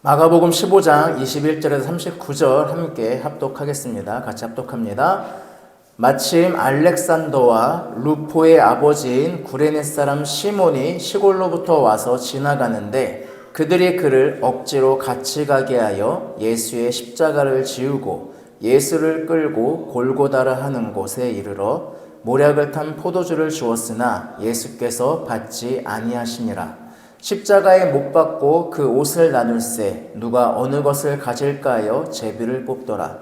마가복음 15장 21절에서 39절 함께 합독하겠습니다. 같이 합독합니다. 마침 알렉산더와 루포의 아버지인 구레네 사람 시몬이 시골로부터 와서 지나가는데 그들이 그를 억지로 같이 가게 하여 예수의 십자가를 지우고 예수를 끌고 골고다라 하는 곳에 이르러 모략을 탄 포도주를 주었으나 예수께서 받지 아니하시니라. 십자가에 못 박고 그 옷을 나눌세 누가 어느 것을 가질까 하여 제비를 뽑더라.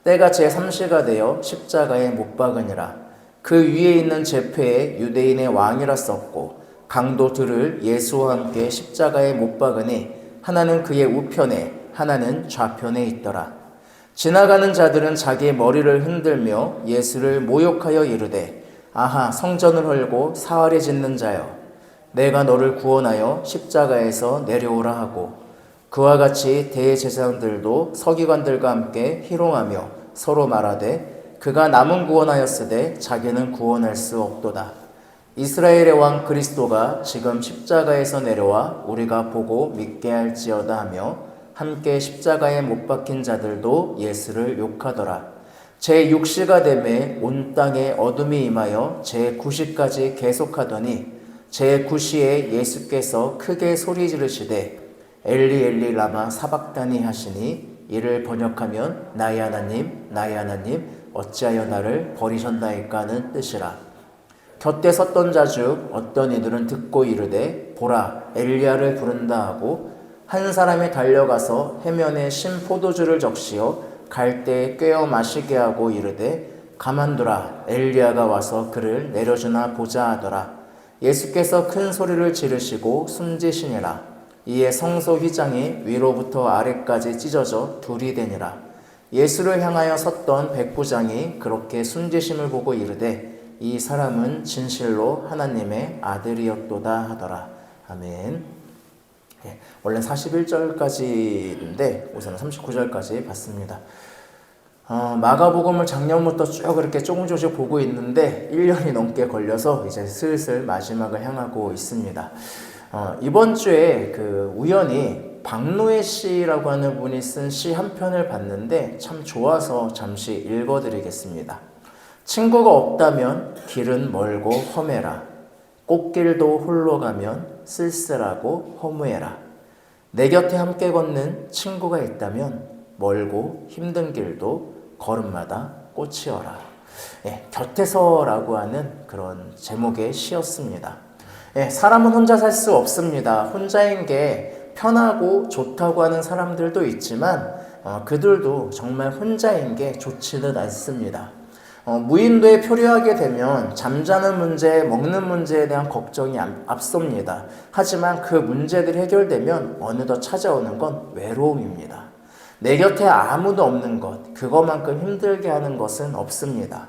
때가 제3시가 되어 십자가에 못 박으니라. 그 위에 있는 제표에 유대인의 왕이라 썼고 강도 둘을 예수와 함께 십자가에 못 박으니 하나는 그의 우편에 하나는 좌편에 있더라. 지나가는 자들은 자기의 머리를 흔들며 예수를 모욕하여 이르되 아하 성전을 헐고 사활에 짓는 자여 내가 너를 구원하여 십자가에서 내려오라 하고 그와 같이 대제사장들도 서기관들과 함께 희롱하며 서로 말하되 그가 남은 구원하였으되 자기는 구원할 수 없도다. 이스라엘의 왕 그리스도가 지금 십자가에서 내려와 우리가 보고 믿게 할지어다 하며 함께 십자가에 못 박힌 자들도 예수를 욕하더라. 제6시가 되매 온 땅에 어둠이 임하여 제9시까지 계속하더니 제9시에 예수께서 크게 소리 지르시되 엘리 엘리 라마 사박다니 하시니 이를 번역하면 나의 하나님 어찌하여 나를 버리셨나이까 하는 뜻이라. 곁에 섰던 자 중 어떤 이들은 듣고 이르되 보라 엘리야를 부른다 하고 한 사람이 달려가서 해면에 신 포도주를 적시어 갈대에 꿰어 마시게 하고 이르되 가만두라 엘리야가 와서 그를 내려주나 보자 하더라. 예수께서 큰 소리를 지르시고 숨지시니라. 이에 성소 휘장이 위로부터 아래까지 찢어져 둘이 되니라. 예수를 향하여 섰던 백부장이 그렇게 숨지심을 보고 이르되 이 사람은 진실로 하나님의 아들이었도다 하더라. 아멘. 원래 41절까지인데 우선 39절까지 봤습니다. 마가복음을 작년부터 쭉 이렇게 조금씩 보고 있는데 1년이 넘게 걸려서 이제 슬슬 마지막을 향하고 있습니다. 이번 주에 우연히 박노해 씨라고 하는 분이 쓴 시 한 편을 봤는데 참 좋아서 잠시 읽어드리겠습니다. 친구가 없다면 길은 멀고 험해라. 꽃길도 홀로 가면 쓸쓸하고 허무해라. 내 곁에 함께 걷는 친구가 있다면 멀고 힘든 길도 걸음마다 꽃이어라. 곁에서라고 하는 그런 제목의 시였습니다. 사람은 혼자 살 수 없습니다. 혼자인 게 편하고 좋다고 하는 사람들도 있지만 그들도 정말 혼자인 게 좋지는 않습니다. 무인도에 표류하게 되면 잠자는 문제, 먹는 문제에 대한 걱정이 앞섭니다. 하지만 그 문제들이 해결되면 어느덧 찾아오는 건 외로움입니다. 내 곁에 아무도 없는 것, 그것만큼 힘들게 하는 것은 없습니다.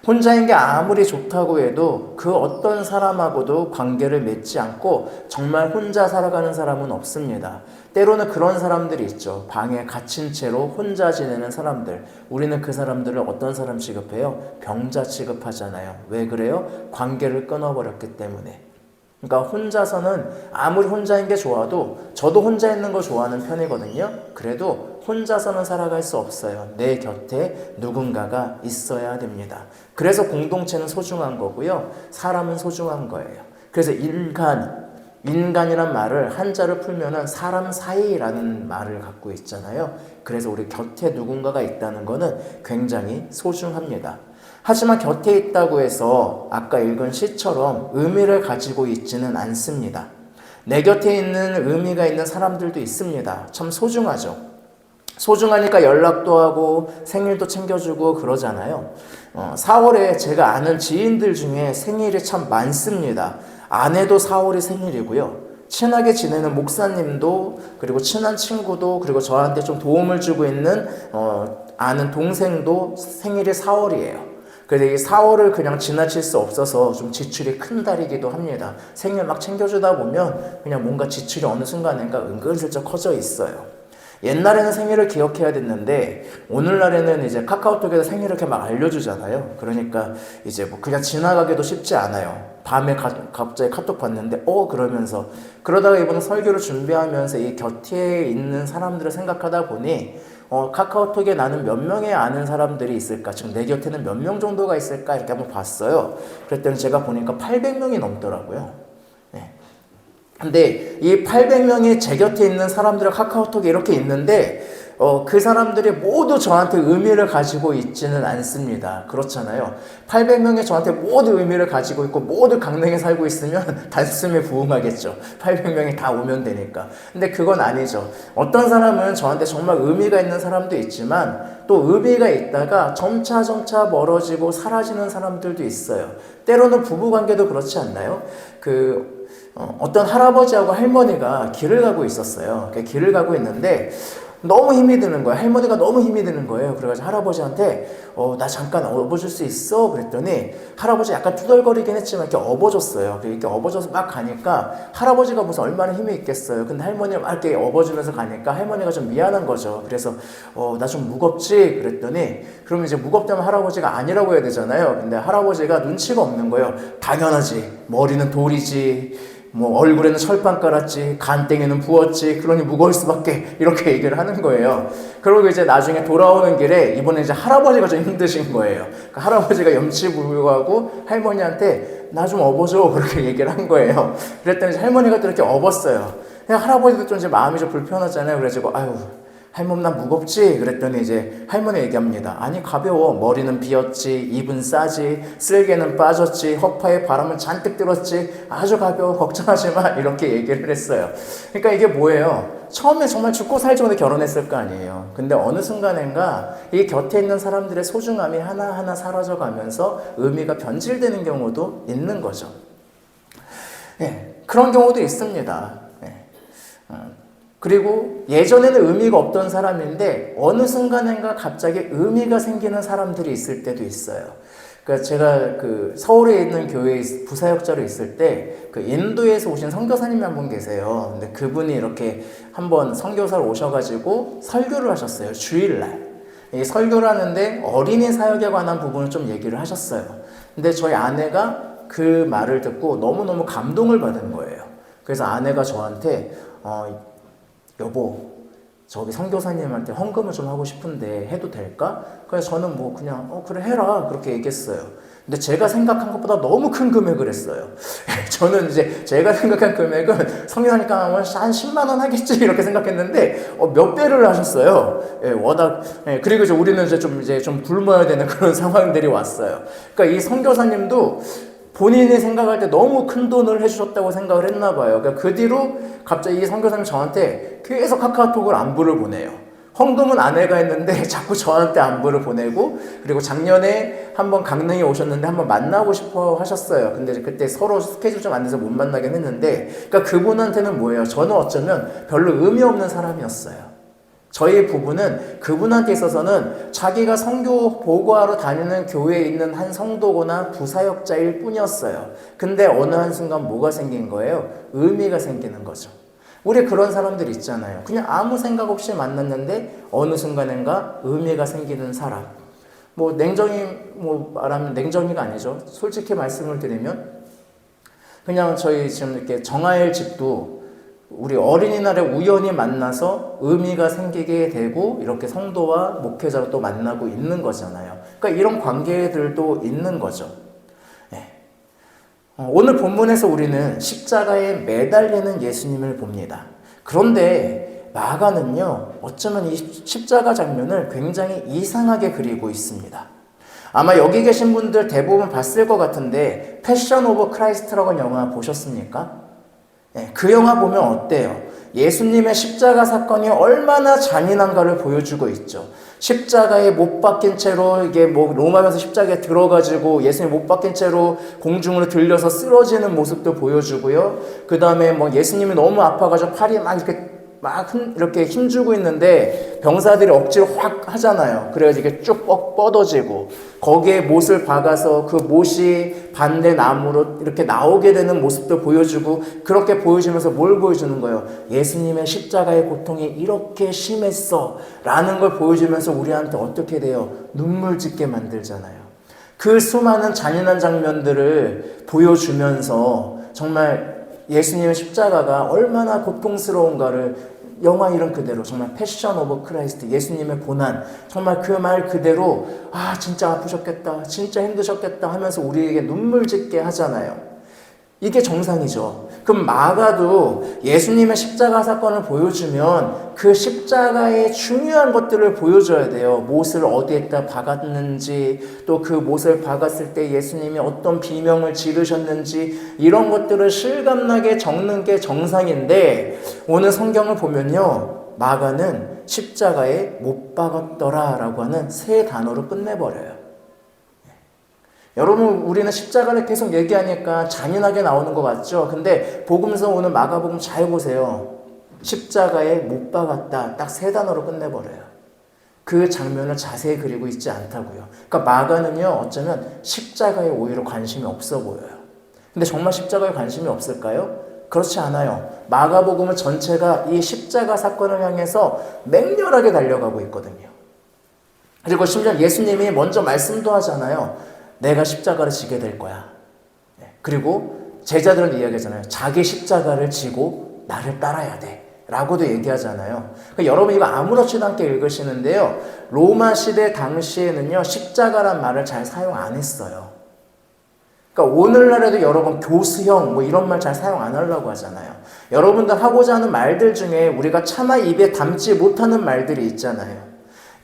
혼자인 게 아무리 좋다고 해도 그 어떤 사람하고도 관계를 맺지 않고 정말 혼자 살아가는 사람은 없습니다. 때로는 그런 사람들이 있죠. 방에 갇힌 채로 혼자 지내는 사람들. 우리는 그 사람들을 어떤 사람 취급해요? 병자 취급하잖아요. 왜 그래요? 관계를 끊어버렸기 때문에. 그러니까 혼자서는 아무리 혼자인 게 좋아도 저도 혼자 있는 거 좋아하는 편이거든요. 그래도 혼자서는 살아갈 수 없어요. 내 곁에 누군가가 있어야 됩니다. 그래서 공동체는 소중한 거고요. 사람은 소중한 거예요. 그래서 인간이란 말을 한자를 풀면은 사람 사이라는 말을 갖고 있잖아요. 그래서 우리 곁에 누군가가 있다는 거는 굉장히 소중합니다. 하지만 곁에 있다고 해서 아까 읽은 시처럼 의미를 가지고 있지는 않습니다. 내 곁에 있는 의미가 있는 사람들도 있습니다. 참 소중하죠. 소중하니까 연락도 하고 생일도 챙겨주고 그러잖아요. 4월에 제가 아는 지인들 중에 생일이 참 많습니다. 아내도 4월이 생일이고요. 친하게 지내는 목사님도 그리고 친한 친구도 그리고 저한테 좀 도움을 주고 있는 아는 동생도 생일이 4월이에요. 그래서 이 4월을 그냥 지나칠 수 없어서 좀 지출이 큰 달이기도 합니다. 생일 막 챙겨주다 보면 그냥 뭔가 지출이 어느 순간인가 은근슬쩍 커져 있어요. 옛날에는 생일을 기억해야 됐는데 오늘날에는 이제 카카오톡에서 생일을 이렇게 막 알려주잖아요. 그러니까 이제 뭐 그냥 지나가기도 쉽지 않아요. 밤에 갑자기 카톡 봤는데 그러면서 그러다가 이번에 설교를 준비하면서 이 곁에 있는 사람들을 생각하다 보니 카카오톡에 나는 몇 명의 아는 사람들이 있을까? 지금 내 곁에는 몇 명 정도가 있을까? 이렇게 한번 봤어요. 그랬더니 제가 보니까 800명이 넘더라고요. 네. 근데 이 800명이 제 곁에 있는 사람들의 카카오톡에 이렇게 있는데 그 사람들이 모두 저한테 의미를 가지고 있지는 않습니다. 그렇잖아요. 800명이 저한테 모두 의미를 가지고 있고 모두 강릉에 살고 있으면 단숨에 부흥하겠죠. 800명이 다 오면 되니까. 근데 그건 아니죠. 어떤 사람은 저한테 정말 의미가 있는 사람도 있지만 또 의미가 있다가 점차 멀어지고 사라지는 사람들도 있어요. 때로는 부부관계도 그렇지 않나요? 어떤 할아버지하고 할머니가 길을 가고 있었어요. 길을 가고 있는데 너무 힘이 드는 거예요. 할머니가 너무 힘이 드는 거예요. 그래가지고 할아버지한테 나 잠깐 업어줄 수 있어? 그랬더니 할아버지 약간 투덜거리긴 했지만 이렇게 업어줬어요. 이렇게 업어줘서 막 가니까 할아버지가 무슨 얼마나 힘이 있겠어요. 근데 할머니가 막 이렇게 업어주면서 가니까 할머니가 좀 미안한 거죠. 그래서 나 좀 무겁지? 그랬더니 그러면 이제 무겁다면 할아버지가 아니라고 해야 되잖아요. 근데 할아버지가 눈치가 없는 거예요. 당연하지. 머리는 돌이지. 얼굴에는 철판 깔았지, 간땡이는 부었지, 그러니 무거울 수밖에, 이렇게 얘기를 하는 거예요. 그리고 이제 나중에 돌아오는 길에 이번에 이제 할아버지가 좀 힘드신 거예요. 그러니까 할아버지가 염치부유하고 할머니한테 나 좀 업어줘, 그렇게 얘기를 한 거예요. 그랬더니 할머니가 또 이렇게 업었어요. 그냥 할아버지도 좀 이제 마음이 좀 불편하잖아요. 그래가지고 할머니 난 무겁지? 그랬더니 이제 할머니 얘기합니다. 아니 가벼워. 머리는 비었지, 입은 싸지, 쓸개는 빠졌지, 허파에 바람은 잔뜩 들었지, 아주 가벼워, 걱정하지 마, 이렇게 얘기를 했어요. 그러니까 이게 뭐예요? 처음에 정말 죽고 살지 못해 결혼했을 거 아니에요. 근데 어느 순간인가 이 곁에 있는 사람들의 소중함이 하나하나 사라져가면서 의미가 변질되는 경우도 있는 거죠. 그런 경우도 있습니다. 그리고 예전에는 의미가 없던 사람인데 어느 순간인가 갑자기 의미가 생기는 사람들이 있을 때도 있어요. 그러니까 제가 서울에 있는 교회에 부사역자로 있을 때 인도에서 오신 선교사님이 한 분 계세요. 근데 그분이 이렇게 한번 선교사로 오셔가지고 설교를 하셨어요. 주일날. 이 설교를 하는데 어린이 사역에 관한 부분을 좀 얘기를 하셨어요. 근데 저희 아내가 그 말을 듣고 너무너무 감동을 받은 거예요. 그래서 아내가 저한테 여보, 저기 선교사님한테 헌금을 좀 하고 싶은데 해도 될까? 그래서 저는 그냥 그래 해라, 그렇게 얘기했어요. 근데 제가 생각한 것보다 너무 큰 금액을 했어요. 저는 이제 제가 생각한 금액은 성교사니까 한 10만 원 하겠지 이렇게 생각했는데 몇 배를 하셨어요. 워낙. 그리고 이제 우리는 이제 좀 굶어야 되는 그런 상황들이 왔어요. 그러니까 이 선교사님도 본인이 생각할 때 너무 큰 돈을 해주셨다고 생각을 했나 봐요. 그러니까 그 뒤로 갑자기 이 선교사님이 저한테 계속 카카오톡을 안부를 보내요. 헌금은 아내가 했는데 자꾸 저한테 안부를 보내고, 그리고 작년에 한번 강릉에 오셨는데 한번 만나고 싶어 하셨어요. 근데 그때 서로 스케줄 좀 안 돼서 못 만나긴 했는데, 그러니까 그분한테는 뭐예요? 저는 어쩌면 별로 의미 없는 사람이었어요. 저희 부부는 그분한테 있어서는 자기가 선교 보고하러 다니는 교회에 있는 한 성도거나 부사역자일 뿐이었어요. 근데 어느 한순간 뭐가 생긴 거예요? 의미가 생기는 거죠. 우리 그런 사람들 있잖아요. 그냥 아무 생각 없이 만났는데 어느 순간인가 의미가 생기는 사람. 말하면 냉정이가 아니죠. 솔직히 말씀을 드리면 그냥 저희 지금 이렇게 정하일 집도 우리 어린이날에 우연히 만나서 의미가 생기게 되고 이렇게 성도와 목회자로 또 만나고 있는 거잖아요. 그러니까 이런 관계들도 있는 거죠. 오늘 본문에서 우리는 십자가에 매달리는 예수님을 봅니다. 그런데 마가는요, 어쩌면 이 십자가 장면을 굉장히 이상하게 그리고 있습니다. 아마 여기 계신 분들 대부분 봤을 것 같은데 패션 오브 크라이스트라고 영화 보셨습니까? 그 영화 보면 어때요? 예수님의 십자가 사건이 얼마나 잔인한가를 보여주고 있죠. 십자가에 못 박힌 채로 이게 로마에서 십자가에 들어가지고 예수님 못 박힌 채로 공중으로 들려서 쓰러지는 모습도 보여주고요. 그 다음에 예수님이 너무 아파가지고 팔이 이렇게 힘주고 있는데 병사들이 억지로 확 하잖아요. 그래가지고 이게 쭉 뻗어지고 거기에 못을 박아서 그 못이 반대 나무로 이렇게 나오게 되는 모습도 보여주고, 그렇게 보여주면서 뭘 보여주는 거예요? 예수님의 십자가의 고통이 이렇게 심했어 라는 걸 보여주면서 우리한테 어떻게 돼요? 눈물 짓게 만들잖아요. 그 수많은 잔인한 장면들을 보여주면서 정말 예수님의 십자가가 얼마나 고통스러운가를 영화 이름 그대로 정말 패션 오브 크라이스트, 예수님의 고난, 정말 그 말 그대로 진짜 아프셨겠다, 진짜 힘드셨겠다 하면서 우리에게 눈물 짓게 하잖아요. 이게 정상이죠. 그럼 마가도 예수님의 십자가 사건을 보여주면 그 십자가의 중요한 것들을 보여줘야 돼요. 못을 어디에다 박았는지, 또 그 못을 박았을 때 예수님이 어떤 비명을 지르셨는지, 이런 것들을 실감나게 적는 게 정상인데, 오늘 성경을 보면요, 마가는 십자가에 못 박았더라 라고 하는 세 단어로 끝내버려요. 여러분, 우리는 십자가를 계속 얘기하니까 잔인하게 나오는 것 같죠? 근데 복음서 오늘 마가복음 잘 보세요. 십자가에 못 박았다, 딱 세 단어로 끝내버려요. 그 장면을 자세히 그리고 있지 않다고요. 그러니까 마가는요, 어쩌면 십자가에 오히려 관심이 없어 보여요. 근데 정말 십자가에 관심이 없을까요? 그렇지 않아요. 마가복음은 전체가 이 십자가 사건을 향해서 맹렬하게 달려가고 있거든요. 그리고 심지어 예수님이 먼저 말씀도 하잖아요. 내가 십자가를 지게 될 거야. 그리고 제자들은 이야기하잖아요. 자기 십자가를 지고 나를 따라야 돼 라고도 얘기하잖아요. 그러니까 여러분 이거 아무렇지도 않게 읽으시는데요, 로마 시대 당시에는요, 십자가란 말을 잘 사용 안 했어요. 그러니까 오늘날에도 여러분 교수형 이런 말 잘 사용 안 하려고 하잖아요. 여러분들 하고자 하는 말들 중에 우리가 차마 입에 담지 못하는 말들이 있잖아요.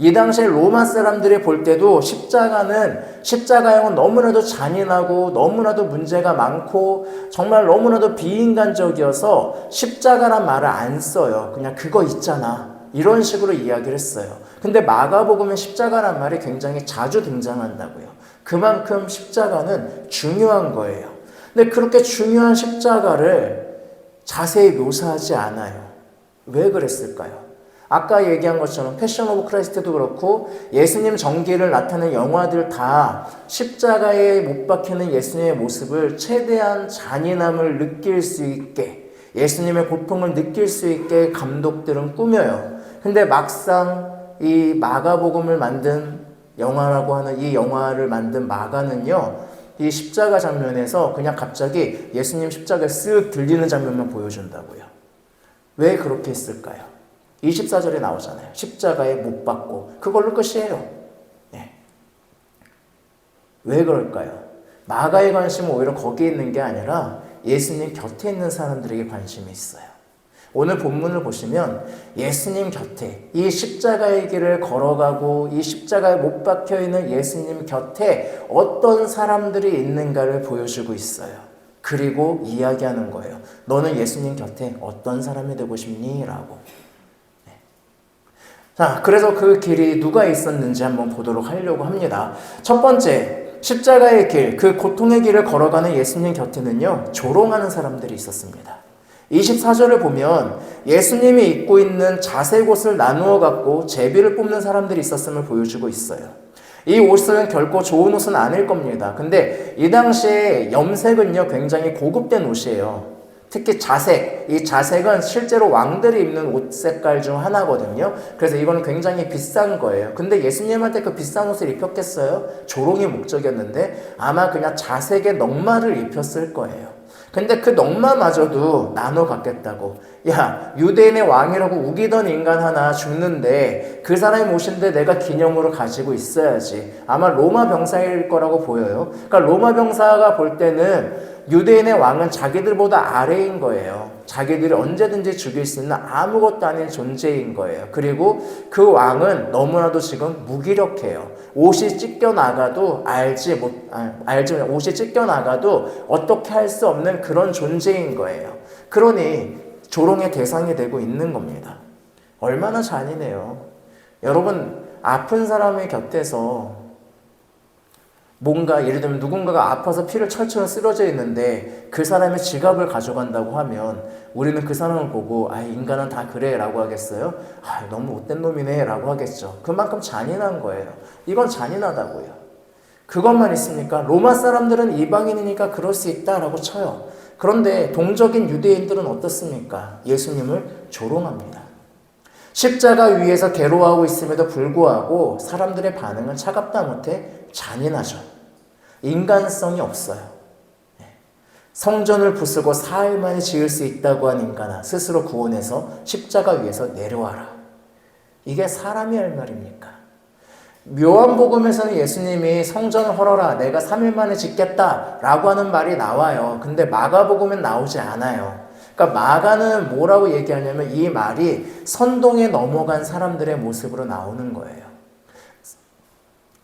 이 당시에 로마 사람들이 볼 때도 십자가형은 너무나도 잔인하고 너무나도 문제가 많고 정말 너무나도 비인간적이어서 십자가란 말을 안 써요. 그냥 그거 있잖아, 이런 식으로 이야기를 했어요. 근데 마가복음에 십자가란 말이 굉장히 자주 등장한다고요. 그만큼 십자가는 중요한 거예요. 근데 그렇게 중요한 십자가를 자세히 묘사하지 않아요. 왜 그랬을까요? 아까 얘기한 것처럼 패션 오브 크라이스트도 그렇고 예수님 전기를 나타내는 영화들 다 십자가에 못 박히는 예수님의 모습을 최대한 잔인함을 느낄 수 있게, 예수님의 고통을 느낄 수 있게 감독들은 꾸며요. 근데 막상 이 마가복음을 만든 영화라고 하는 이 영화를 만든 마가는요, 이 십자가 장면에서 그냥 갑자기 예수님 십자가에 쓱 들리는 장면만 보여준다고요. 왜 그렇게 했을까요? 24절에 나오잖아요. 십자가에 못 박고 그걸로 끝이에요. 네. 왜 그럴까요? 마가의 관심은 오히려 거기에 있는 게 아니라 예수님 곁에 있는 사람들에게 관심이 있어요. 오늘 본문을 보시면 예수님 곁에 이 십자가의 길을 걸어가고 이 십자가에 못 박혀있는 예수님 곁에 어떤 사람들이 있는가를 보여주고 있어요. 그리고 이야기하는 거예요. 너는 예수님 곁에 어떤 사람이 되고 싶니? 라고. 자, 그래서 그 길이 누가 있었는지 한번 보도록 하려고 합니다. 첫 번째, 십자가의 길, 그 고통의 길을 걸어가는 예수님 곁에는요, 조롱하는 사람들이 있었습니다. 24절을 보면 예수님이 입고 있는 자색 옷을 나누어 갖고 제비를 뽑는 사람들이 있었음을 보여주고 있어요. 이 옷은 결코 좋은 옷은 아닐 겁니다. 근데 이 당시에 염색은요, 굉장히 고급된 옷이에요. 특히 자색, 이 자색은 실제로 왕들이 입는 옷 색깔 중 하나거든요. 그래서 이거는 굉장히 비싼 거예요. 근데 예수님한테 그 비싼 옷을 입혔겠어요? 조롱이 목적이었는데 아마 그냥 자색의 넉마를 입혔을 거예요. 근데 그 넉마마저도 나눠 갖겠다고. 야, 유대인의 왕이라고 우기던 인간 하나 죽는데 그 사람이 모신데 내가 기념으로 가지고 있어야지. 아마 로마 병사일 거라고 보여요. 그러니까 로마 병사가 볼 때는 유대인의 왕은 자기들보다 아래인 거예요. 자기들이 언제든지 죽일 수 있는 아무것도 아닌 존재인 거예요. 그리고 그 왕은 너무나도 지금 무기력해요. 옷이 찢겨나가도 옷이 찢겨나가도 어떻게 할 수 없는 그런 존재인 거예요. 그러니 조롱의 대상이 되고 있는 겁니다. 얼마나 잔인해요. 여러분, 아픈 사람의 곁에서 뭔가 예를 들면 누군가가 아파서 피를 철철 쓰러져 있는데 그 사람의 지갑을 가져간다고 하면 우리는 그 사람을 보고 인간은 다 그래 라고 하겠어요? 너무 못된 놈이네 라고 하겠죠. 그만큼 잔인한 거예요. 이건 잔인하다고요. 그것만 있습니까? 로마 사람들은 이방인이니까 그럴 수 있다라고 쳐요. 그런데 동적인 유대인들은 어떻습니까? 예수님을 조롱합니다. 십자가 위에서 괴로워하고 있음에도 불구하고 사람들의 반응은 차갑다 못해 잔인하죠. 인간성이 없어요. 성전을 부수고 4일 만에 지을 수 있다고 한 인간아, 스스로 구원해서 십자가 위에서 내려와라. 이게 사람이 할 말입니까? 요한복음에서는 예수님이 성전을 헐어라, 내가 3일 만에 짓겠다라고 하는 말이 나와요. 근데 마가복음엔 나오지 않아요. 그러니까 마가는 뭐라고 얘기하냐면 이 말이 선동에 넘어간 사람들의 모습으로 나오는 거예요.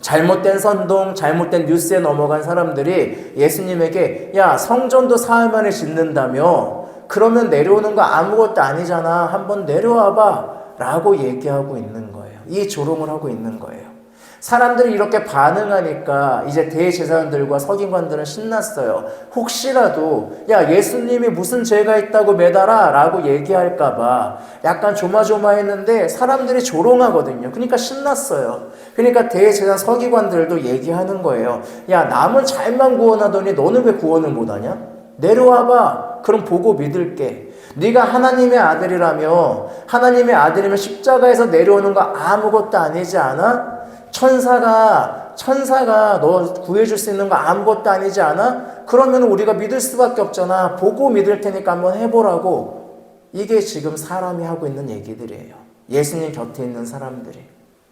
잘못된 선동, 잘못된 뉴스에 넘어간 사람들이 예수님에게 야, 성전도 4일 만에 짓는다며? 그러면 내려오는 거 아무것도 아니잖아. 한번 내려와봐 라고 얘기하고 있는 거예요. 이 조롱을 하고 있는 거예요. 사람들이 이렇게 반응하니까 이제 대제사장들과 서기관들은 신났어요. 혹시라도 야, 예수님이 무슨 죄가 있다고 매달아 라고 얘기할까봐 약간 조마조마했는데 사람들이 조롱하거든요. 그러니까 신났어요. 그러니까 대제사장 서기관들도 얘기하는 거예요. 야, 남은 잘만 구원하더니 너는 왜 구원을 못하냐? 내려와봐. 그럼 보고 믿을게. 네가 하나님의 아들이라며, 하나님의 아들이면 십자가에서 내려오는 거 아무것도 아니지 않아? 천사가 너 구해줄 수 있는 거 아무것도 아니지 않아? 그러면 우리가 믿을 수밖에 없잖아. 보고 믿을 테니까 한번 해보라고. 이게 지금 사람이 하고 있는 얘기들이에요. 예수님 곁에 있는 사람들이.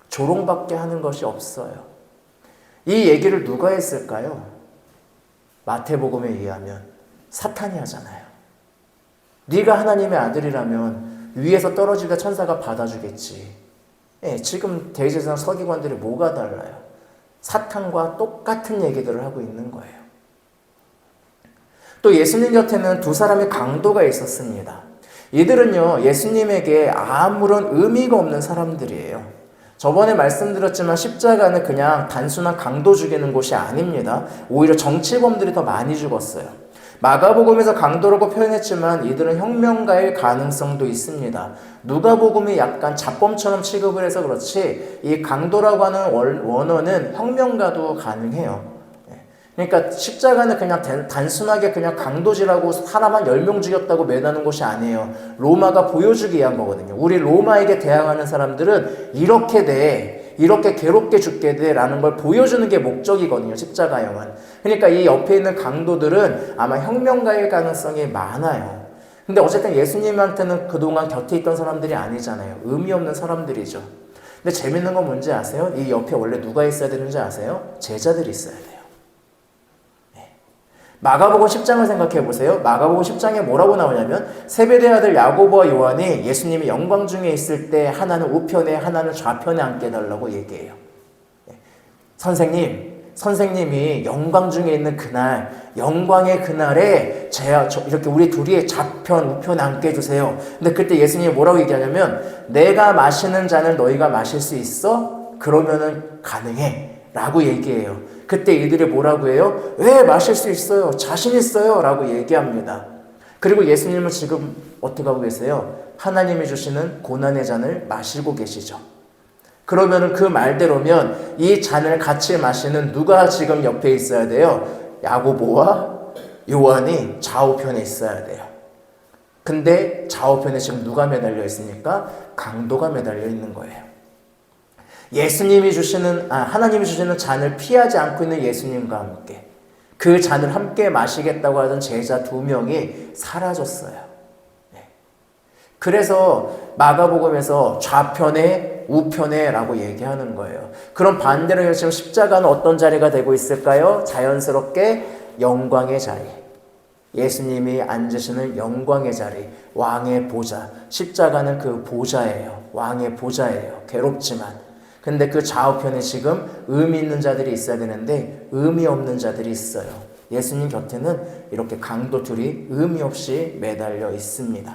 조롱밖에 하는 것이 없어요. 이 얘기를 누가 했을까요? 마태복음에 의하면 사탄이 하잖아요. 네가 하나님의 아들이라면 위에서 떨어지다 천사가 받아주겠지. 예, 지금 대제사장 서기관들이 뭐가 달라요? 사탄과 똑같은 얘기들을 하고 있는 거예요. 또 예수님 곁에는 두 사람의 강도가 있었습니다. 이들은요, 예수님에게 아무런 의미가 없는 사람들이에요. 저번에 말씀드렸지만 십자가는 그냥 단순한 강도 죽이는 곳이 아닙니다. 오히려 정치범들이 더 많이 죽었어요. 마가복음에서 강도라고 표현했지만 이들은 혁명가일 가능성도 있습니다. 누가복음이 약간 잡범처럼 취급을 해서 그렇지 이 강도라고 하는 원어는 혁명가도 가능해요. 그러니까 십자가는 그냥 단순하게 그냥 강도질하고 사람 한 10명 죽였다고 매다는 것이 아니에요. 로마가 보여주기 위한 거거든요. 우리 로마에게 대항하는 사람들은 이렇게 돼, 이렇게 괴롭게 죽게 돼 라는 걸 보여주는 게 목적이거든요. 십자가형은. 그러니까 이 옆에 있는 강도들은 아마 혁명가일 가능성이 많아요. 근데 어쨌든 예수님한테는 그동안 곁에 있던 사람들이 아니잖아요. 의미 없는 사람들이죠. 근데 재밌는 건 뭔지 아세요? 이 옆에 원래 누가 있어야 되는지 아세요? 제자들이 있어야 돼요. 마가복음 10장을 생각해 보세요. 마가복음 10장에 뭐라고 나오냐면 세베대 아들 야고보와 요한이 예수님이 영광 중에 있을 때 하나는 우편에 하나는 좌편에 앉게 해달라고 얘기해요. 선생님이 영광 중에 있는 그날, 영광의 그날에 이렇게 우리 둘이 좌편, 우편에 앉게 해주세요. 근데 그때 예수님이 뭐라고 얘기하냐면 내가 마시는 잔을 너희가 마실 수 있어? 그러면은 가능해 라고 얘기해요. 그때 이들이 뭐라고 해요? 왜 마실 수 있어요? 자신 있어요 라고 얘기합니다. 그리고 예수님은 지금 어떻게 하고 계세요? 하나님이 주시는 고난의 잔을 마시고 계시죠. 그러면 그 말대로면 이 잔을 같이 마시는 누가 지금 옆에 있어야 돼요? 야고보와 요한이 좌우편에 있어야 돼요. 근데 좌우편에 지금 누가 매달려 있습니까? 강도가 매달려 있는 거예요. 하나님이 주시는 잔을 피하지 않고 있는 예수님과 함께 그 잔을 함께 마시겠다고 하던 제자 2명이 사라졌어요. 그래서 마가복음에서 좌편에 우편에 라고 얘기하는 거예요. 그럼 반대로 지금 십자가는 어떤 자리가 되고 있을까요? 자연스럽게 영광의 자리. 예수님이 앉으시는 영광의 자리, 왕의 보좌. 십자가는 그 보좌예요. 왕의 보좌예요. 괴롭지만. 근데 그 좌우편에 지금 의미 있는 자들이 있어야 되는데 의미 없는 자들이 있어요. 예수님 곁에는 이렇게 강도 둘이 의미 없이 매달려 있습니다.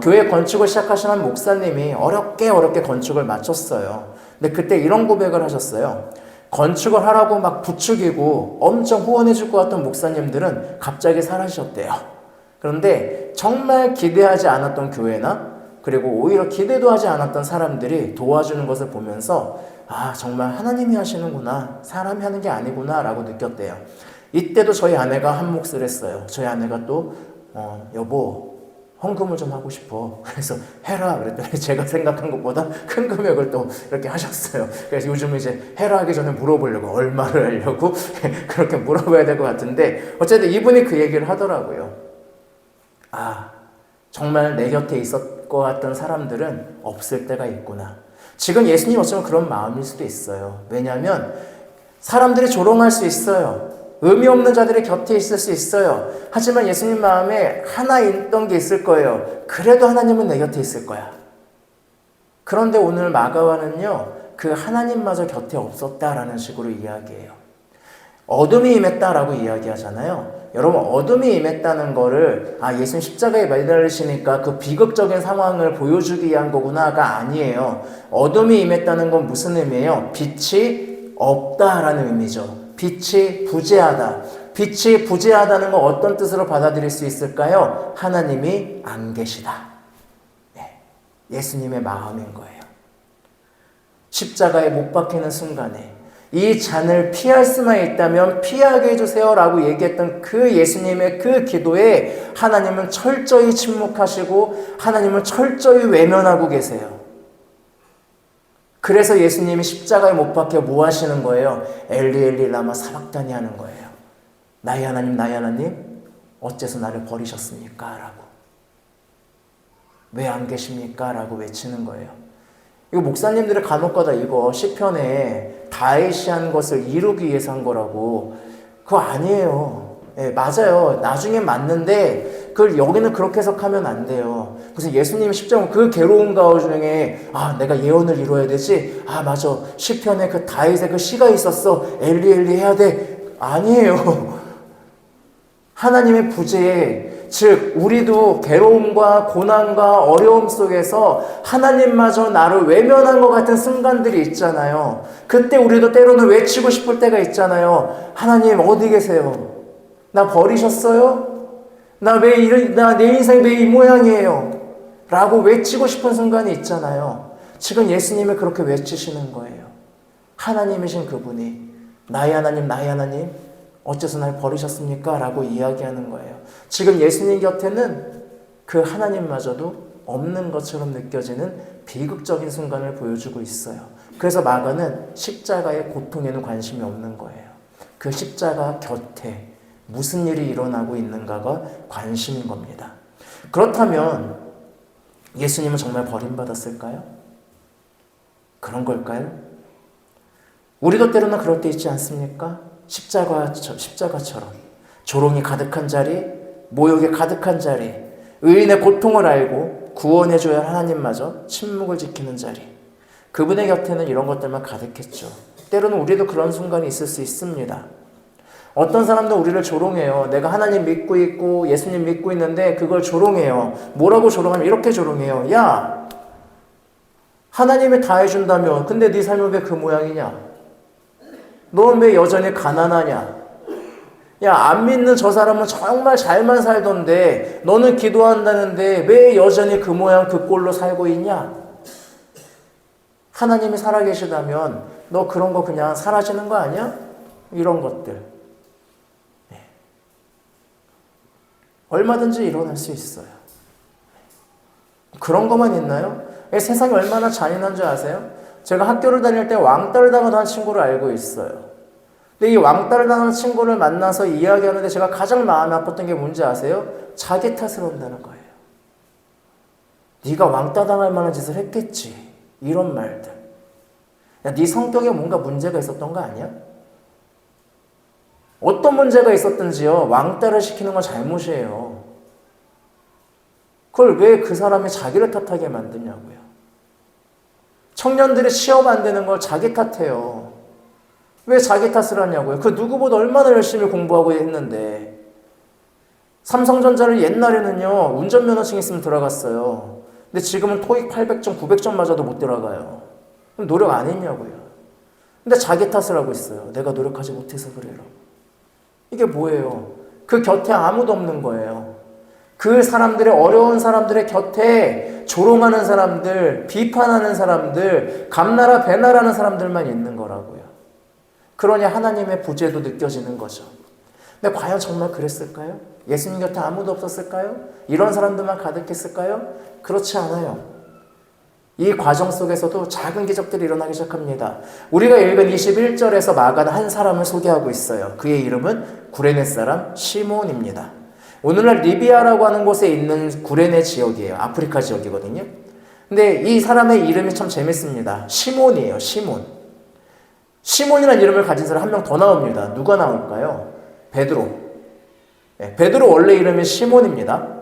교회 건축을 시작하신 한 목사님이 어렵게 건축을 마쳤어요. 근데 그때 이런 고백을 하셨어요. 건축을 하라고 막 부추기고 엄청 후원해 줄 것 같던 목사님들은 갑자기 사라지셨대요. 그런데 정말 기대하지 않았던 교회나 그리고 오히려 기대도 하지 않았던 사람들이 도와주는 것을 보면서 정말 하나님이 하시는구나, 사람이 하는 게 아니구나 라고 느꼈대요. 이때도 저희 아내가 한 몫을 했어요. 저희 아내가 또 여보 헌금을 좀 하고 싶어. 그래서 해라 그랬더니 제가 생각한 것보다 큰 금액을 또 이렇게 하셨어요. 그래서 요즘 이제 해라 하기 전에 물어보려고 얼마를 하려고 그렇게 물어봐야 될 것 같은데 어쨌든 이분이 그 얘기를 하더라고요. 아, 정말 내 곁에 있을 것 같던 사람들은 없을 때가 있구나. 지금 예수님 어쩌면 그런 마음일 수도 있어요. 왜냐하면 사람들이 조롱할 수 있어요. 의미 없는 자들의 곁에 있을 수 있어요. 하지만 예수님 마음에 하나 있던 게 있을 거예요. 그래도 하나님은 내 곁에 있을 거야. 그런데 오늘 마가와는요, 그 하나님마저 곁에 없었다라는 식으로 이야기해요. 어둠이 임했다라고 이야기하잖아요. 여러분, 어둠이 임했다는 거를 예수님 십자가에 매달리시니까 그 비극적인 상황을 보여주기 위한 거구나가 아니에요. 어둠이 임했다는 건 무슨 의미예요? 빛이 없다라는 의미죠. 빛이 부재하다. 빛이 부재하다는 건 어떤 뜻으로 받아들일 수 있을까요? 하나님이 안 계시다. 네, 예수님의 마음인 거예요. 십자가에 못 박히는 순간에 이 잔을 피할 수만 있다면 피하게 해주세요 라고 얘기했던 그 예수님의 그 기도에 하나님은 철저히 침묵하시고 하나님은 철저히 외면하고 계세요. 그래서 예수님이 십자가에 못 박혀 뭐 하시는 거예요? 엘리 엘리 라마 사박다니 하는 거예요. 나의 하나님 나의 하나님 어째서 나를 버리셨습니까? 라고. 왜 안 계십니까? 라고 외치는 거예요. 이거 목사님들이 간혹가다 이거 시편에 다윗이 한 것을 이루기 위해서 한 거라고. 그거 아니에요. 예, 맞아요. 나중에 맞는데 그걸 여기는 그렇게 해석하면 안 돼요. 그래서 예수님이 십자가 그 괴로운 가운데 중에 내가 예언을 이루어야 되지. 맞아. 시편에 그 다윗의 그 시가 있었어. 엘리 엘리 해야 돼. 아니에요. 하나님의 부재에 즉 우리도 괴로움과 고난과 어려움 속에서 하나님마저 나를 외면한 것 같은 순간들이 있잖아요. 그때 우리도 때로는 외치고 싶을 때가 있잖아요. 하나님 어디 계세요? 나 버리셨어요? 나 내 인생 왜 이 모양이에요? 라고 외치고 싶은 순간이 있잖아요. 지금 예수님이 그렇게 외치시는 거예요. 하나님이신 그분이 나의 하나님 나의 하나님 어째서 날 버리셨습니까? 라고 이야기하는 거예요. 지금 예수님 곁에는 그 하나님마저도 없는 것처럼 느껴지는 비극적인 순간을 보여주고 있어요. 그래서 마가는 십자가의 고통에는 관심이 없는 거예요. 그 십자가 곁에 무슨 일이 일어나고 있는가가 관심인 겁니다. 그렇다면 예수님은 정말 버림받았을까요? 그런 걸까요? 우리도 때로는 그럴 때 있지 않습니까? 십자가처럼 조롱이 가득한 자리, 모욕이 가득한 자리, 의인의 고통을 알고 구원해줘야 할 하나님마저 침묵을 지키는 자리. 그분의 곁에는 이런 것들만 가득했죠. 때로는 우리도 그런 순간이 있을 수 있습니다. 어떤 사람도 우리를 조롱해요. 내가 하나님 믿고 있고 예수님 믿고 있는데 그걸 조롱해요. 뭐라고 조롱하면 이렇게 조롱해요. 야, 하나님이 다 해준다며 근데 네 삶은 왜 그 모양이냐? 넌 왜 여전히 가난하냐? 야, 안 믿는 저 사람은 정말 잘만 살던데 너는 기도한다는데 왜 여전히 그 모양 그 꼴로 살고 있냐? 하나님이 살아계시다면 너 그런 거 그냥 사라지는 거 아니야? 이런 것들. 얼마든지 일어날 수 있어요. 그런 것만 있나요? 세상이 얼마나 잔인한 줄 아세요? 제가 학교를 다닐 때 왕따를 당하던 친구를 알고 있어요. 근데 이 왕따를 당하는 친구를 만나서 이야기하는데 제가 가장 마음이 아팠던 게 뭔지 아세요? 자기 탓을 한다는 거예요. 네가 왕따 당할 만한 짓을 했겠지. 이런 말들. 야, 네 성격에 뭔가 문제가 있었던 거 아니야? 어떤 문제가 있었든지요. 왕따를 시키는 건 잘못이에요. 그걸 왜 그 사람이 자기를 탓하게 만드냐고요. 청년들이 취업 안 되는 걸 자기 탓해요. 왜 자기 탓을 하냐고요. 그 누구보다 얼마나 열심히 공부하고 했는데. 삼성전자를 옛날에는요. 운전면허증 있으면 들어갔어요. 근데 지금은 토익 800점, 900점 맞아도 못 들어가요. 그럼 노력 안 했냐고요. 근데 자기 탓을 하고 있어요. 내가 노력하지 못해서 그래요. 이게 뭐예요? 그 곁에 아무도 없는 거예요. 그 사람들의 어려운 사람들의 곁에 조롱하는 사람들, 비판하는 사람들, 감나라 배나라는 사람들만 있는 거라고요. 그러니 하나님의 부재도 느껴지는 거죠. 근데 과연 정말 그랬을까요? 예수님 곁에 아무도 없었을까요? 이런 사람들만 가득했을까요? 그렇지 않아요. 이 과정 속에서도 작은 기적들이 일어나기 시작합니다. 우리가 읽은 21절에서 마가는 한 사람을 소개하고 있어요. 그의 이름은 구레네 사람 시몬입니다. 오늘날 리비아라고 하는 곳에 있는 구레네 지역이에요. 아프리카 지역이거든요. 근데 이 사람의 이름이 참 재밌습니다. 시몬이에요. 시몬. 시몬이라는 이름을 가진 사람 한 명 더 나옵니다. 누가 나올까요? 베드로. 베드로 원래 이름이 시몬입니다.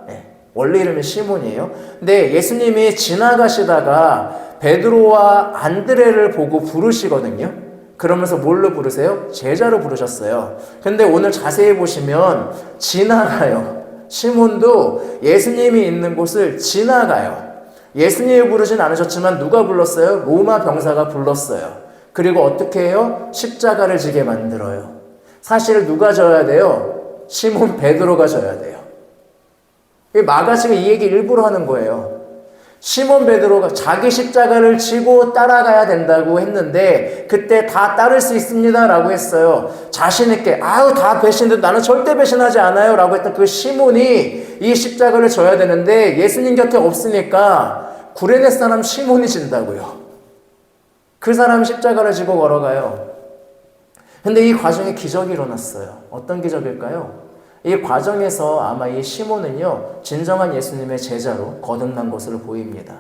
원래 이름이 시몬이에요. 근데 예수님이 지나가시다가 베드로와 안드레를 보고 부르시거든요. 그러면서 뭘로 부르세요? 제자로 부르셨어요. 근데 오늘 자세히 보시면 지나가요. 시몬도 예수님이 있는 곳을 지나가요. 예수님이 부르진 않으셨지만 누가 불렀어요? 로마 병사가 불렀어요. 그리고 어떻게 해요? 십자가를 지게 만들어요. 사실 누가 져야 돼요? 시몬 베드로가 져야 돼요. 마가 지금 이 얘기 일부러 하는 거예요. 시몬 베드로가 자기 십자가를 지고 따라가야 된다고 했는데 그때 다 따를 수 있습니다 라고 했어요. 자신 있게 다 배신해도 나는 절대 배신하지 않아요 라고 했던 그 시몬이 이 십자가를 져야 되는데 예수님 곁에 없으니까 구레네 사람 시몬이 진다고요. 그 사람이 십자가를 지고 걸어가요. 근데 이 과정에 기적이 일어났어요. 어떤 기적일까요? 이 과정에서 아마 이 시몬은요, 진정한 예수님의 제자로 거듭난 것으로 보입니다.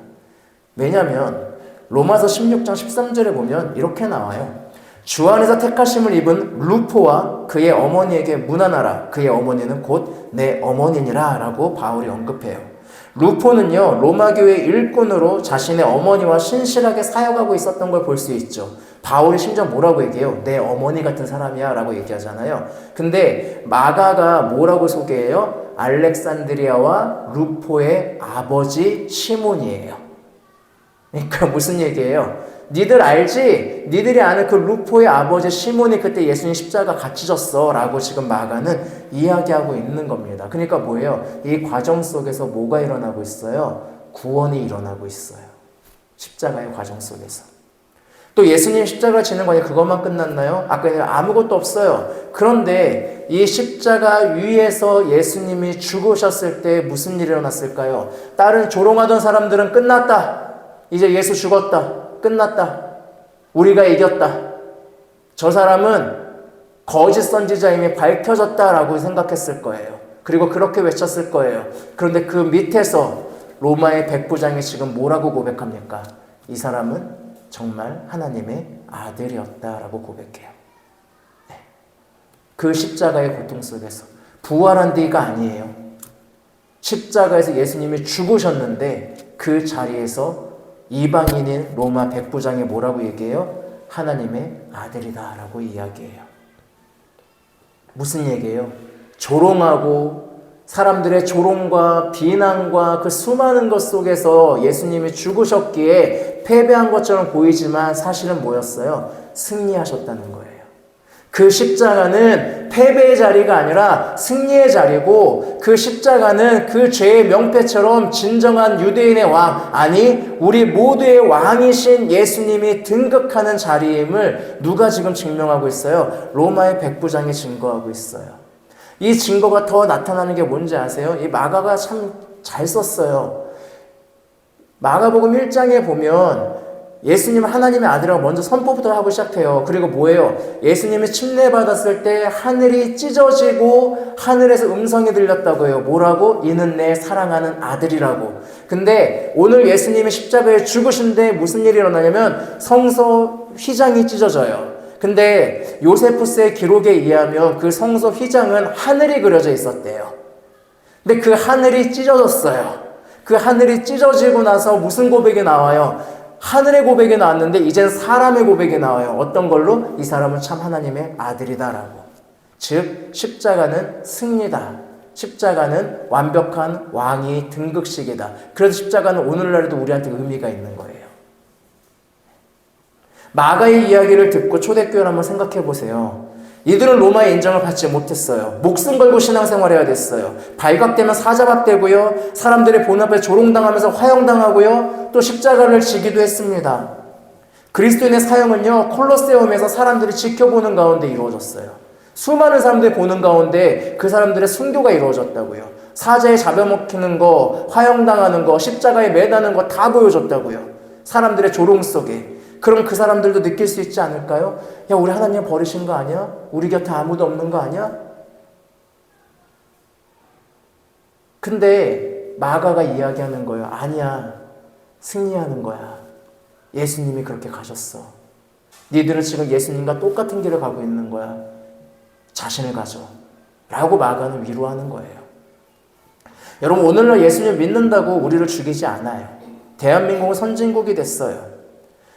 왜냐하면 로마서 16장 13절에 보면 이렇게 나와요. 주 안에서 택하심을 입은 루포와 그의 어머니에게 문안하라. 그의 어머니는 곧 내 어머니니라 라고 바울이 언급해요. 루포는요, 로마 교회 일꾼으로 자신의 어머니와 신실하게 사역하고 있었던 걸 볼 수 있죠. 바울이 심지어 뭐라고 얘기해요? 내 어머니 같은 사람이야 라고 얘기하잖아요. 근데 마가가 뭐라고 소개해요? 알렉산드리아와 루포의 아버지 시몬이에요. 그러니까 무슨 얘기예요? 니들 알지? 니들이 아는 그 루포의 아버지 시몬이 그때 예수님 십자가 같이 졌어 라고 지금 마가는 이야기하고 있는 겁니다. 그러니까 뭐예요? 이 과정 속에서 뭐가 일어나고 있어요? 구원이 일어나고 있어요. 십자가의 과정 속에서. 또 예수님 십자가 지는 거니 그것만 끝났나요? 아까 아무것도 없어요. 그런데 이 십자가 위에서 예수님이 죽으셨을 때 무슨 일이 일어났을까요? 다른 조롱하던 사람들은 끝났다. 이제 예수 죽었다. 끝났다. 우리가 이겼다. 저 사람은 거짓 선지자임이 밝혀졌다라고 생각했을 거예요. 그리고 그렇게 외쳤을 거예요. 그런데 그 밑에서 로마의 백부장이 지금 뭐라고 고백합니까? 이 사람은 정말 하나님의 아들이었다라고 고백해요. 그 십자가의 고통 속에서 부활한 뒤가 아니에요. 십자가에서 예수님이 죽으셨는데 그 자리에서 이방인인 로마 백부장이 뭐라고 얘기해요? 하나님의 아들이다 라고 이야기해요. 무슨 얘기예요? 조롱하고 사람들의 조롱과 비난과 그 수많은 것 속에서 예수님이 죽으셨기에 패배한 것처럼 보이지만 사실은 뭐였어요? 승리하셨다는 거예요. 그 십자가는 패배의 자리가 아니라 승리의 자리고 그 십자가는 그 죄의 명패처럼 진정한 유대인의 왕, 아니 우리 모두의 왕이신 예수님이 등극하는 자리임을 누가 지금 증명하고 있어요? 로마의 백부장이 증거하고 있어요. 이 증거가 더 나타나는 게 뭔지 아세요? 이 마가가 참 잘 썼어요. 마가복음 1장에 보면 예수님 하나님의 아들이라고 먼저 선포부터 하고 시작해요. 그리고 뭐예요? 예수님이 침례받았을 때 하늘이 찢어지고 하늘에서 음성이 들렸다고 해요. 뭐라고? 이는 내 사랑하는 아들이라고. 근데 오늘 예수님이 십자가에 죽으신데 무슨 일이 일어나냐면 성소 휘장이 찢어져요. 근데 요세푸스의 기록에 의하면 그 성소 휘장은 하늘이 그려져 있었대요. 근데 그 하늘이 찢어졌어요. 그 하늘이 찢어지고 나서 무슨 고백이 나와요? 하늘의 고백이 나왔는데 이젠 사람의 고백이 나와요. 어떤 걸로? 이 사람은 참 하나님의 아들이다라고. 즉 십자가는 승리다. 십자가는 완벽한 왕이 등극식이다. 그래서 십자가는 오늘날에도 우리한테 의미가 있는 거예요. 마가의 이야기를 듣고 초대교회를 한번 생각해 보세요. 이들은 로마의 인정을 받지 못했어요. 목숨 걸고 신앙생활해야 됐어요. 발각되면 사자밥되고요. 사람들의 본 앞에 조롱당하면서 화형당하고요. 또 십자가를 지기도 했습니다. 그리스도인의 사형은요, 콜로세움에서 사람들이 지켜보는 가운데 이루어졌어요. 수많은 사람들이 보는 가운데 그 사람들의 순교가 이루어졌다고요. 사자에 잡아먹히는 거, 화형당하는 거, 십자가에 매다는 거 다 보여줬다고요. 사람들의 조롱 속에. 그럼 그 사람들도 느낄 수 있지 않을까요? 야, 우리 하나님 버리신 거 아니야? 우리 곁에 아무도 없는 거 아니야? 근데 마가가 이야기하는 거예요. 아니야. 승리하는 거야. 예수님이 그렇게 가셨어. 니들은 지금 예수님과 똑같은 길을 가고 있는 거야. 자신을 가져. 라고 마가는 위로하는 거예요. 여러분, 오늘날 예수님 믿는다고 우리를 죽이지 않아요. 대한민국은 선진국이 됐어요.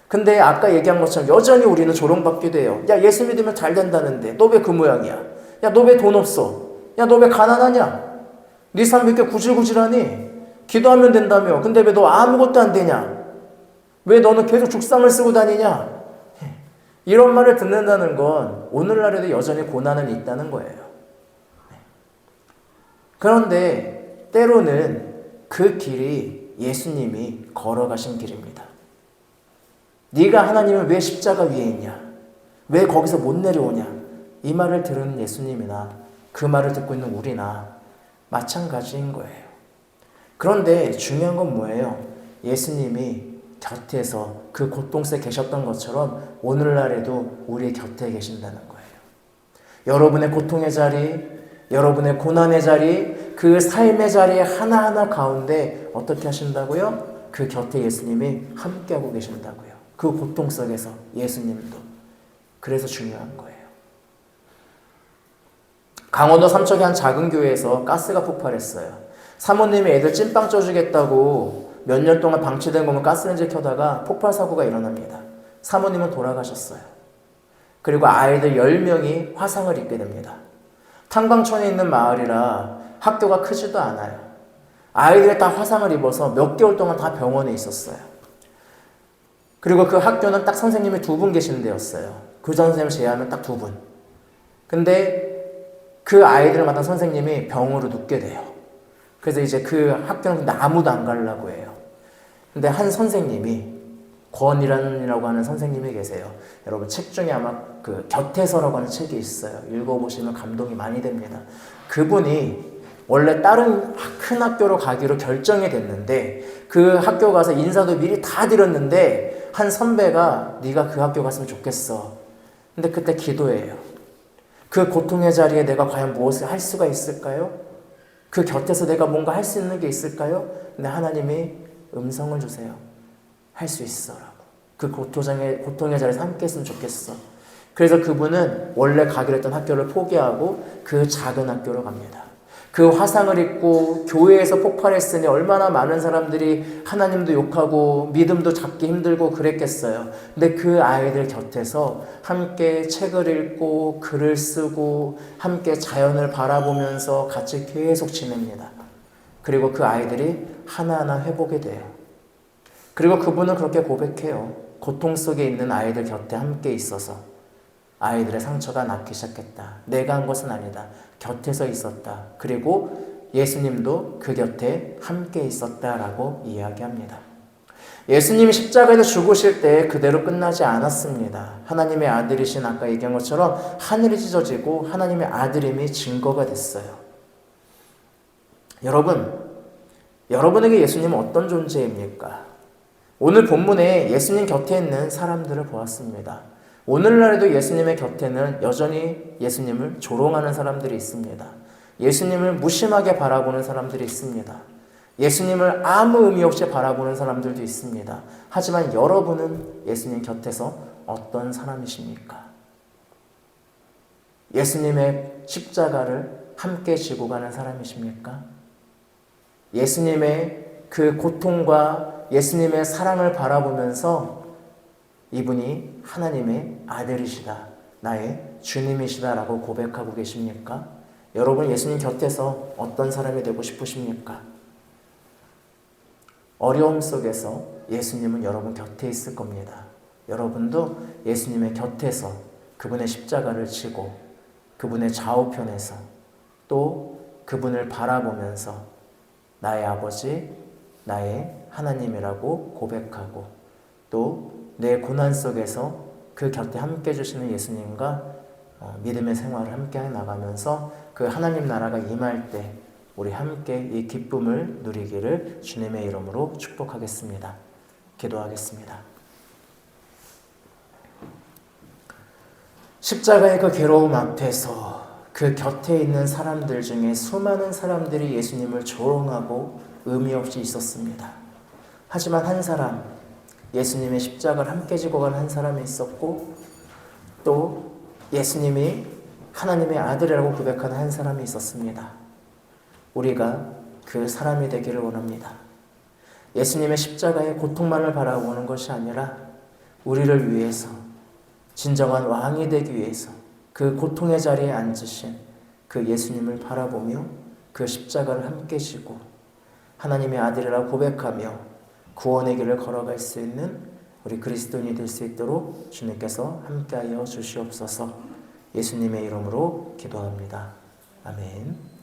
근데 아까 얘기한 것처럼 여전히 우리는 조롱받기도 해요. 야, 예수 믿으면 잘 된다는데 너 왜 그 모양이야? 야, 너 왜 돈 없어? 야, 너 왜 가난하냐? 네 삶 왜 이렇게 구질구질하니? 기도하면 된다며. 근데 왜 너 아무것도 안 되냐? 왜 너는 계속 죽상을 쓰고 다니냐? 이런 말을 듣는다는 건 오늘날에도 여전히 고난은 있다는 거예요. 그런데 때로는 그 길이 예수님이 걸어가신 길입니다. 네가 하나님은 왜 십자가 위에 있냐? 왜 거기서 못 내려오냐? 이 말을 들은 예수님이나 그 말을 듣고 있는 우리나 마찬가지인 거예요. 그런데 중요한 건 뭐예요? 예수님이 곁에서 그 고통 속에 계셨던 것처럼 오늘날에도 우리 곁에 계신다는 거예요. 여러분의 고통의 자리, 여러분의 고난의 자리, 그 삶의 자리 하나하나 가운데 어떻게 하신다고요? 그 곁에 예수님이 함께하고 계신다고요. 그 고통 속에서 예수님도. 그래서 중요한 거예요. 강원도 삼척의 한 작은 교회에서 가스가 폭발했어요. 사모님이 애들 찐빵 쪄주겠다고 몇 년 동안 방치된 공을 가스렌지 켜다가 폭발 사고가 일어납니다. 사모님은 돌아가셨어요. 그리고 아이들 10명이 화상을 입게 됩니다. 탄광촌에 있는 마을이라 학교가 크지도 않아요. 아이들이 다 화상을 입어서 몇 개월 동안 다 병원에 있었어요. 그리고 그 학교는 딱 선생님이 2분 계시는 데였어요. 그 선생님을 제외하면 딱 2분. 근데 그 아이들을 맡은 선생님이 병으로 눕게 돼요. 그래서 이제 그 학교는 근데 아무도 안 가려고 해요. 근데 한 선생님이, 권이라고 하는 선생님이 계세요. 여러분 책 중에 아마 그 곁에서라고 하는 책이 있어요. 읽어보시면 감동이 많이 됩니다. 그분이 원래 다른 큰 학교로 가기로 결정이 됐는데 그 학교 가서 인사도 미리 다 드렸는데 한 선배가 네가 그 학교 갔으면 좋겠어. 근데 그때 기도해요. 그 고통의 자리에 내가 과연 무엇을 할 수가 있을까요? 그 곁에서 내가 뭔가 할 수 있는 게 있을까요? 근데 하나님이 음성을 주세요. 할 수 있어 라고. 그 고통의 자리에서 함께 했으면 좋겠어. 그래서 그분은 원래 가기로 했던 학교를 포기하고 그 작은 학교로 갑니다. 그 화상을 입고 교회에서 폭발했으니 얼마나 많은 사람들이 하나님도 욕하고 믿음도 잡기 힘들고 그랬겠어요. 근데 그 아이들 곁에서 함께 책을 읽고 글을 쓰고 함께 자연을 바라보면서 같이 계속 지냅니다. 그리고 그 아이들이 하나하나 회복이 돼요. 그리고 그분은 그렇게 고백해요. 고통 속에 있는 아이들 곁에 함께 있어서 아이들의 상처가 낫기 시작했다. 내가 한 것은 아니다. 곁에서 있었다. 그리고 예수님도 그 곁에 함께 있었다라고 이야기합니다. 예수님이 십자가에서 죽으실 때 그대로 끝나지 않았습니다. 하나님의 아들이신 아까 얘기한 것처럼 하늘이 찢어지고 하나님의 아들임이 증거가 됐어요. 여러분에게 예수님은 어떤 존재입니까? 오늘 본문에 예수님 곁에 있는 사람들을 보았습니다. 오늘날에도 예수님의 곁에는 여전히 예수님을 조롱하는 사람들이 있습니다. 예수님을 무심하게 바라보는 사람들이 있습니다. 예수님을 아무 의미 없이 바라보는 사람들도 있습니다. 하지만 여러분은 예수님 곁에서 어떤 사람이십니까? 예수님의 십자가를 함께 지고 가는 사람이십니까? 예수님의 그 고통과 예수님의 사랑을 바라보면서 이분이 하나님의 아들이시다, 나의 주님이시다라고 고백하고 계십니까? 여러분 예수님 곁에서 어떤 사람이 되고 싶으십니까? 어려움 속에서 예수님은 여러분 곁에 있을 겁니다. 여러분도 예수님의 곁에서 그분의 십자가를 지고 그분의 좌우편에서 또 그분을 바라보면서 나의 아버지, 나의 하나님이라고 고백하고 또 내 고난 속에서 그 곁에 함께 해주시는 예수님과 믿음의 생활을 함께 나가면서 그 하나님 나라가 임할 때 우리 함께 이 기쁨을 누리기를 주님의 이름으로 축복하겠습니다. 기도하겠습니다. 십자가의 그 괴로움 앞에서 그 곁에 있는 사람들 중에 수많은 사람들이 예수님을 조롱하고 의미 없이 있었습니다. 하지만 한 사람, 예수님의 십자가를 함께 지고 간 한 사람이 있었고, 또 예수님이 하나님의 아들이라고 고백하는 한 사람이 있었습니다. 우리가 그 사람이 되기를 원합니다. 예수님의 십자가의 고통만을 바라보는 것이 아니라 우리를 위해서 진정한 왕이 되기 위해서 그 고통의 자리에 앉으신 그 예수님을 바라보며 그 십자가를 함께 지고 하나님의 아들이라고 고백하며 구원의 길을 걸어갈 수 있는 우리 그리스도인이 될 수 있도록 주님께서 함께하여 주시옵소서. 예수님의 이름으로 기도합니다. 아멘.